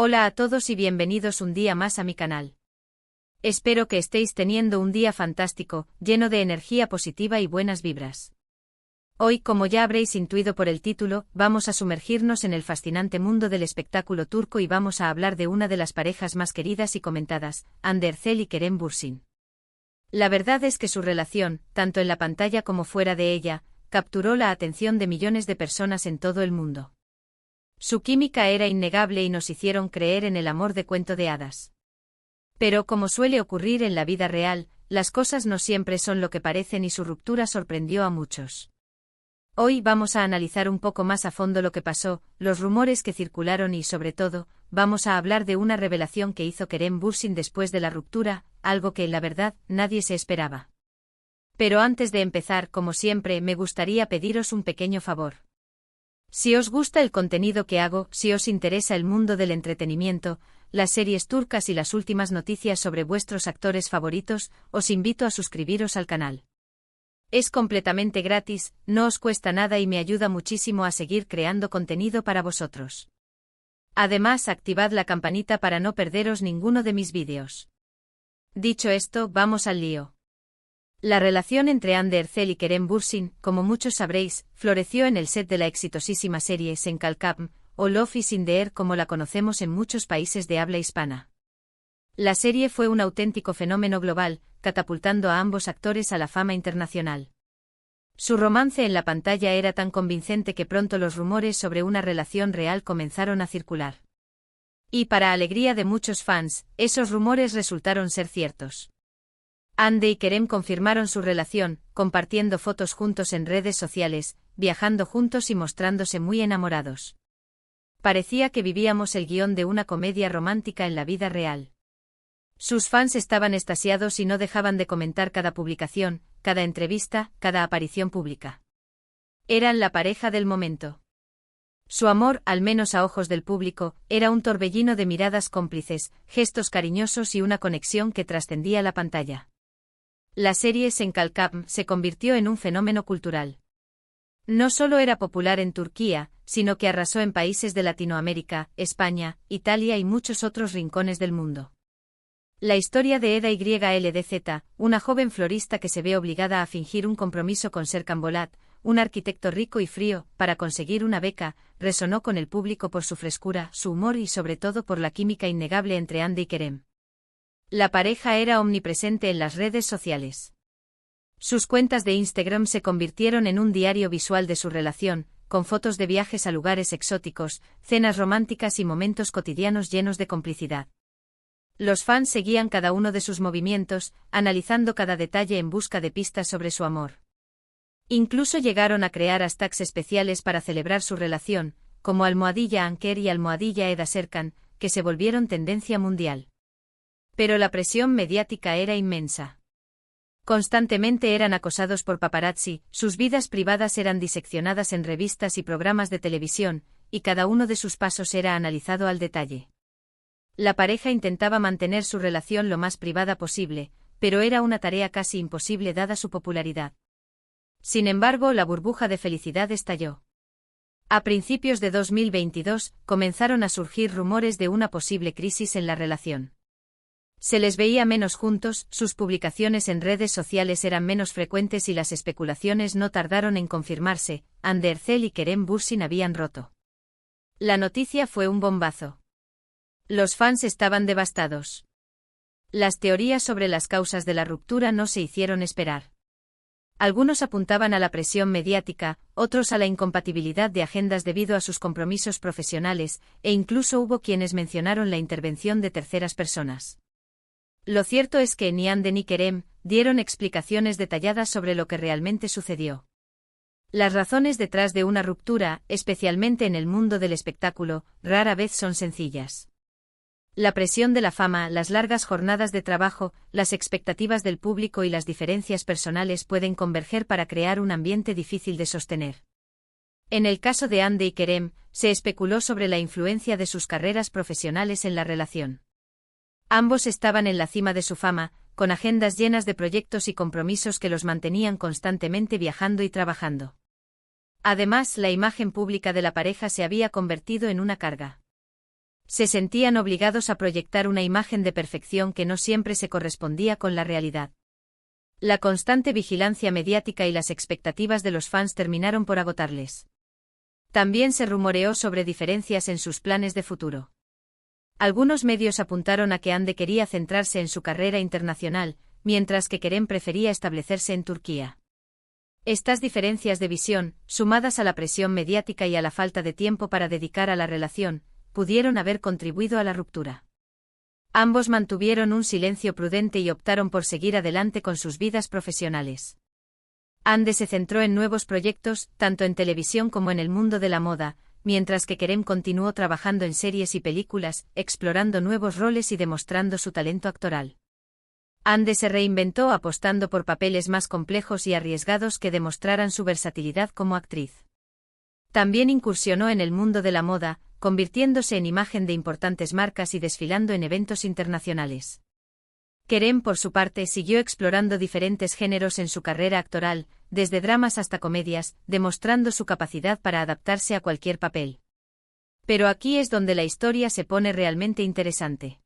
Hola a todos y bienvenidos un día más a mi canal. Espero que estéis teniendo un día fantástico, lleno de energía positiva y buenas vibras. Hoy, como ya habréis intuido por el título, vamos a sumergirnos en el fascinante mundo del espectáculo turco y vamos a hablar de una de las parejas más queridas y comentadas, Hande Erçel y Kerem Bürsin. La verdad es que su relación, tanto en la pantalla como fuera de ella, capturó la atención de millones de personas en todo el mundo. Su química era innegable y nos hicieron creer en el amor de cuento de hadas. Pero como suele ocurrir en la vida real, las cosas no siempre son lo que parecen y su ruptura sorprendió a muchos. Hoy vamos a analizar un poco más a fondo lo que pasó, los rumores que circularon y, sobre todo, vamos a hablar de una revelación que hizo Kerem Bürsin después de la ruptura, algo que, la verdad, nadie se esperaba. Pero antes de empezar, como siempre, me gustaría pediros un pequeño favor. Si os gusta el contenido que hago, si os interesa el mundo del entretenimiento, las series turcas y las últimas noticias sobre vuestros actores favoritos, os invito a suscribiros al canal. Es completamente gratis, no os cuesta nada y me ayuda muchísimo a seguir creando contenido para vosotros. Además, activad la campanita para no perderos ninguno de mis vídeos. Dicho esto, vamos al lío. La relación entre Hande Erçel y Kerem Bürsin, como muchos sabréis, floreció en el set de la exitosísima serie Sen Kalkam, o Love is in the Air como la conocemos en muchos países de habla hispana. La serie fue un auténtico fenómeno global, catapultando a ambos actores a la fama internacional. Su romance en la pantalla era tan convincente que pronto los rumores sobre una relación real comenzaron a circular. Y para alegría de muchos fans, esos rumores resultaron ser ciertos. Hande y Kerem confirmaron su relación, compartiendo fotos juntos en redes sociales, viajando juntos y mostrándose muy enamorados. Parecía que vivíamos el guión de una comedia romántica en la vida real. Sus fans estaban extasiados y no dejaban de comentar cada publicación, cada entrevista, cada aparición pública. Eran la pareja del momento. Su amor, al menos a ojos del público, era un torbellino de miradas cómplices, gestos cariñosos y una conexión que trascendía la pantalla. La serie Sen Kalkam se convirtió en un fenómeno cultural. No solo era popular en Turquía, sino que arrasó en países de Latinoamérica, España, Italia y muchos otros rincones del mundo. La historia de Eda YLDZ, una joven florista que se ve obligada a fingir un compromiso con Serkan Bolat, un arquitecto rico y frío, para conseguir una beca, resonó con el público por su frescura, su humor y sobre todo por la química innegable entre Hande y Kerem. La pareja era omnipresente en las redes sociales. Sus cuentas de Instagram se convirtieron en un diario visual de su relación, con fotos de viajes a lugares exóticos, cenas románticas y momentos cotidianos llenos de complicidad. Los fans seguían cada uno de sus movimientos, analizando cada detalle en busca de pistas sobre su amor. Incluso llegaron a crear hashtags especiales para celebrar su relación, como #Anker y #Eda Serkan, que se volvieron tendencia mundial. Pero la presión mediática era inmensa. Constantemente eran acosados por paparazzi, sus vidas privadas eran diseccionadas en revistas y programas de televisión, y cada uno de sus pasos era analizado al detalle. La pareja intentaba mantener su relación lo más privada posible, pero era una tarea casi imposible dada su popularidad. Sin embargo, la burbuja de felicidad estalló. A principios de 2022, comenzaron a surgir rumores de una posible crisis en la relación. Se les veía menos juntos, sus publicaciones en redes sociales eran menos frecuentes y las especulaciones no tardaron en confirmarse, Hande Erçel y Kerem Bürsin habían roto. La noticia fue un bombazo. Los fans estaban devastados. Las teorías sobre las causas de la ruptura no se hicieron esperar. Algunos apuntaban a la presión mediática, otros a la incompatibilidad de agendas debido a sus compromisos profesionales, e incluso hubo quienes mencionaron la intervención de terceras personas. Lo cierto es que ni Hande ni Kerem dieron explicaciones detalladas sobre lo que realmente sucedió. Las razones detrás de una ruptura, especialmente en el mundo del espectáculo, rara vez son sencillas. La presión de la fama, las largas jornadas de trabajo, las expectativas del público y las diferencias personales pueden converger para crear un ambiente difícil de sostener. En el caso de Hande y Kerem, se especuló sobre la influencia de sus carreras profesionales en la relación. Ambos estaban en la cima de su fama, con agendas llenas de proyectos y compromisos que los mantenían constantemente viajando y trabajando. Además, la imagen pública de la pareja se había convertido en una carga. Se sentían obligados a proyectar una imagen de perfección que no siempre se correspondía con la realidad. La constante vigilancia mediática y las expectativas de los fans terminaron por agotarles. También se rumoreó sobre diferencias en sus planes de futuro. Algunos medios apuntaron a que Hande quería centrarse en su carrera internacional, mientras que Kerem prefería establecerse en Turquía. Estas diferencias de visión, sumadas a la presión mediática y a la falta de tiempo para dedicar a la relación, pudieron haber contribuido a la ruptura. Ambos mantuvieron un silencio prudente y optaron por seguir adelante con sus vidas profesionales. Hande se centró en nuevos proyectos, tanto en televisión como en el mundo de la moda, mientras que Kerem continuó trabajando en series y películas, explorando nuevos roles y demostrando su talento actoral. Hande se reinventó apostando por papeles más complejos y arriesgados que demostraran su versatilidad como actriz. También incursionó en el mundo de la moda, convirtiéndose en imagen de importantes marcas y desfilando en eventos internacionales. Kerem, por su parte, siguió explorando diferentes géneros en su carrera actoral, desde dramas hasta comedias, demostrando su capacidad para adaptarse a cualquier papel. Pero aquí es donde la historia se pone realmente interesante.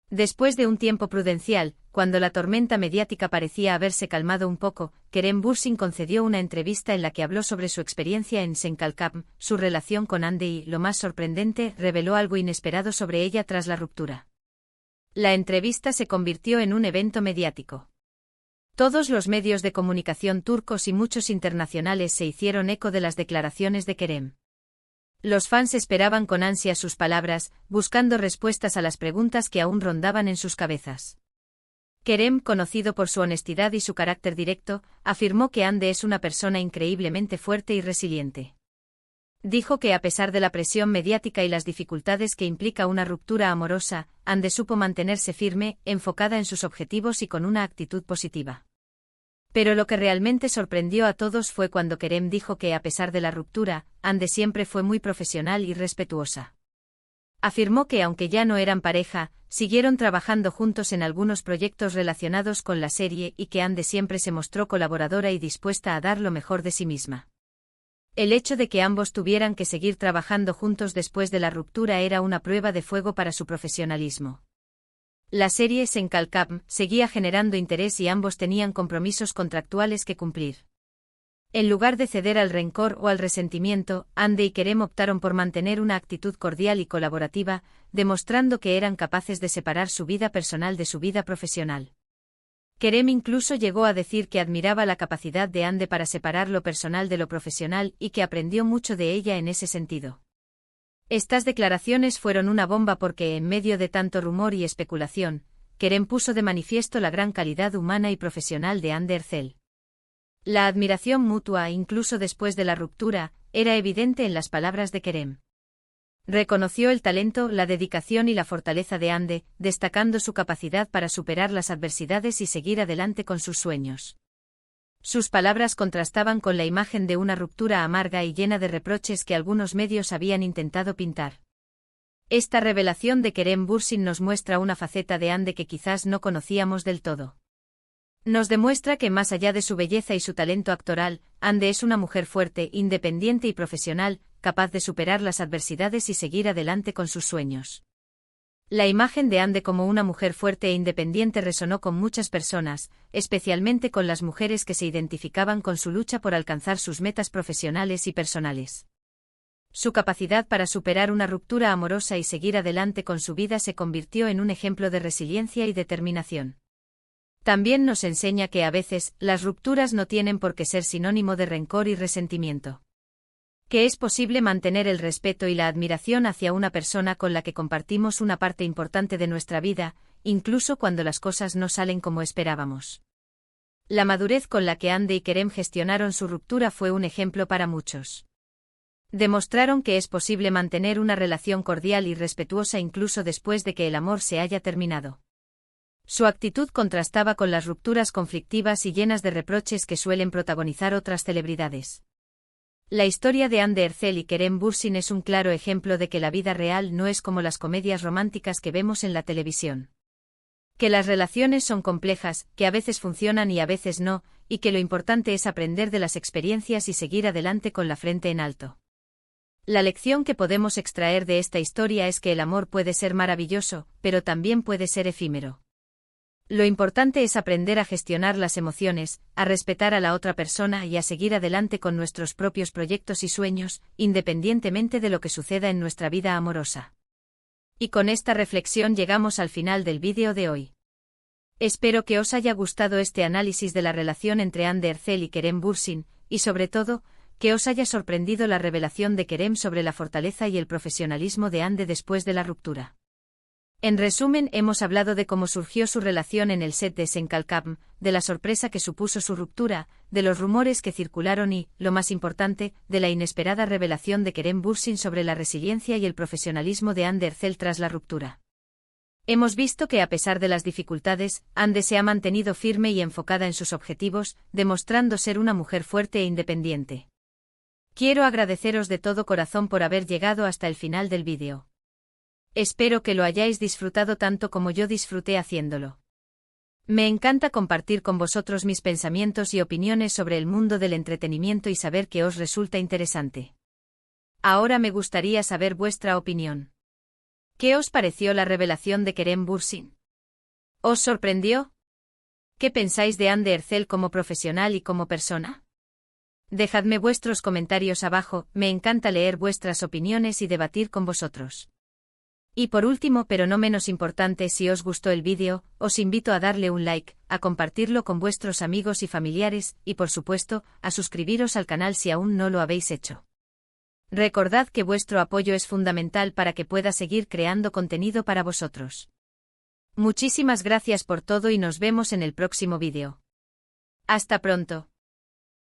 Después de un tiempo prudencial, cuando la tormenta mediática parecía haberse calmado un poco, Kerem Bürsin concedió una entrevista en la que habló sobre su experiencia en Senkalkam, su relación con Hande y, lo más sorprendente, reveló algo inesperado sobre ella tras la ruptura. La entrevista se convirtió en un evento mediático. Todos los medios de comunicación turcos y muchos internacionales se hicieron eco de las declaraciones de Kerem. Los fans esperaban con ansia sus palabras, buscando respuestas a las preguntas que aún rondaban en sus cabezas. Kerem, conocido por su honestidad y su carácter directo, afirmó que Hande es una persona increíblemente fuerte y resiliente. Dijo que a pesar de la presión mediática y las dificultades que implica una ruptura amorosa, Hande supo mantenerse firme, enfocada en sus objetivos y con una actitud positiva. Pero lo que realmente sorprendió a todos fue cuando Kerem dijo que a pesar de la ruptura, Hande siempre fue muy profesional y respetuosa. Afirmó que aunque ya no eran pareja, siguieron trabajando juntos en algunos proyectos relacionados con la serie y que Hande siempre se mostró colaboradora y dispuesta a dar lo mejor de sí misma. El hecho de que ambos tuvieran que seguir trabajando juntos después de la ruptura era una prueba de fuego para su profesionalismo. La serie Senkalkam seguía generando interés y ambos tenían compromisos contractuales que cumplir. En lugar de ceder al rencor o al resentimiento, Hande y Kerem optaron por mantener una actitud cordial y colaborativa, demostrando que eran capaces de separar su vida personal de su vida profesional. Kerem incluso llegó a decir que admiraba la capacidad de Hande para separar lo personal de lo profesional y que aprendió mucho de ella en ese sentido. Estas declaraciones fueron una bomba porque, en medio de tanto rumor y especulación, Kerem puso de manifiesto la gran calidad humana y profesional de Hande Erçel. La admiración mutua, incluso después de la ruptura, era evidente en las palabras de Kerem. Reconoció el talento, la dedicación y la fortaleza de Hande, destacando su capacidad para superar las adversidades y seguir adelante con sus sueños. Sus palabras contrastaban con la imagen de una ruptura amarga y llena de reproches que algunos medios habían intentado pintar. Esta revelación de Kerem Bürsin nos muestra una faceta de Hande que quizás no conocíamos del todo. Nos demuestra que más allá de su belleza y su talento actoral, Hande es una mujer fuerte, independiente y profesional, capaz de superar las adversidades y seguir adelante con sus sueños. La imagen de Hande como una mujer fuerte e independiente resonó con muchas personas, especialmente con las mujeres que se identificaban con su lucha por alcanzar sus metas profesionales y personales. Su capacidad para superar una ruptura amorosa y seguir adelante con su vida se convirtió en un ejemplo de resiliencia y determinación. También nos enseña que a veces, las rupturas no tienen por qué ser sinónimo de rencor y resentimiento. Que es posible mantener el respeto y la admiración hacia una persona con la que compartimos una parte importante de nuestra vida, incluso cuando las cosas no salen como esperábamos. La madurez con la que Hande y Kerem gestionaron su ruptura fue un ejemplo para muchos. Demostraron que es posible mantener una relación cordial y respetuosa incluso después de que el amor se haya terminado. Su actitud contrastaba con las rupturas conflictivas y llenas de reproches que suelen protagonizar otras celebridades. La historia de Hande Erçel y Kerem Bürsin es un claro ejemplo de que la vida real no es como las comedias románticas que vemos en la televisión. Que las relaciones son complejas, que a veces funcionan y a veces no, y que lo importante es aprender de las experiencias y seguir adelante con la frente en alto. La lección que podemos extraer de esta historia es que el amor puede ser maravilloso, pero también puede ser efímero. Lo importante es aprender a gestionar las emociones, a respetar a la otra persona y a seguir adelante con nuestros propios proyectos y sueños, independientemente de lo que suceda en nuestra vida amorosa. Y con esta reflexión llegamos al final del vídeo de hoy. Espero que os haya gustado este análisis de la relación entre Hande Erçel y Kerem Bürsin, y sobre todo, que os haya sorprendido la revelación de Kerem sobre la fortaleza y el profesionalismo de Hande después de la ruptura. En resumen, hemos hablado de cómo surgió su relación en el set de Sen Kalkam, de la sorpresa que supuso su ruptura, de los rumores que circularon y, lo más importante, de la inesperada revelación de Kerem Bürsin sobre la resiliencia y el profesionalismo de Hande Erçel tras la ruptura. Hemos visto que a pesar de las dificultades, Hande se ha mantenido firme y enfocada en sus objetivos, demostrando ser una mujer fuerte e independiente. Quiero agradeceros de todo corazón por haber llegado hasta el final del vídeo. Espero que lo hayáis disfrutado tanto como yo disfruté haciéndolo. Me encanta compartir con vosotros mis pensamientos y opiniones sobre el mundo del entretenimiento y saber que os resulta interesante. Ahora me gustaría saber vuestra opinión. ¿Qué os pareció la revelación de Kerem Bürsin? ¿Os sorprendió? ¿Qué pensáis de Hande Erçel como profesional y como persona? Dejadme vuestros comentarios abajo, me encanta leer vuestras opiniones y debatir con vosotros. Y por último, pero no menos importante, si os gustó el vídeo, os invito a darle un like, a compartirlo con vuestros amigos y familiares, y por supuesto, a suscribiros al canal si aún no lo habéis hecho. Recordad que vuestro apoyo es fundamental para que pueda seguir creando contenido para vosotros. Muchísimas gracias por todo y nos vemos en el próximo vídeo. Hasta pronto.